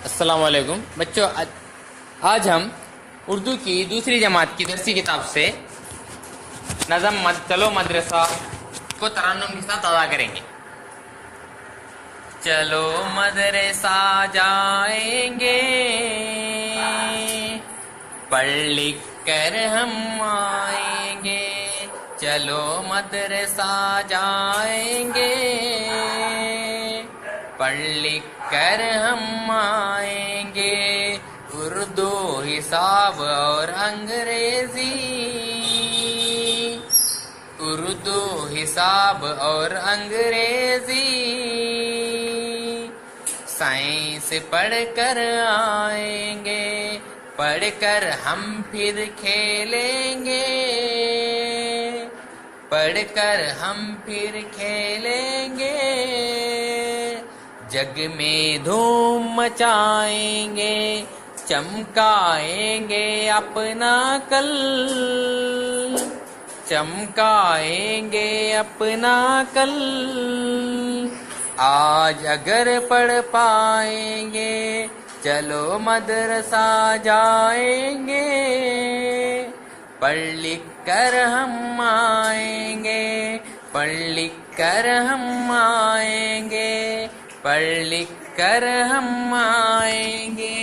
अस्सलाम वालेकुम बच्चों, आज हम उर्दू की दूसरी जमात की दरसी किताब से नज़म चलो मदरसा को तरन्नुम के साथ अदा करेंगे। चलो मदरसा जाएंगे, पढ़ लिख कर हम आएंगे। चलो मदरसा जाएंगे, पढ़ लिख कर हम आएंगे। उर्दू हिसाब और अंग्रेजी, उर्दू हिसाब और अंग्रेजी। साइंस पढ़ कर आएंगे, पढ़कर हम फिर खेलेंगे। पढ़कर हम फिर खेलेंगे, जग में धूम मचाएंगे। चमकाएंगे अपना कल, चमकाएंगे अपना कल। आज अगर पढ़ पाएंगे, चलो मदरसा जाएंगे। पढ़ लिख कर हम आएंगे, पढ़ लिख कर हम आएंगे। पढ़ लिख कर हम आएंगे।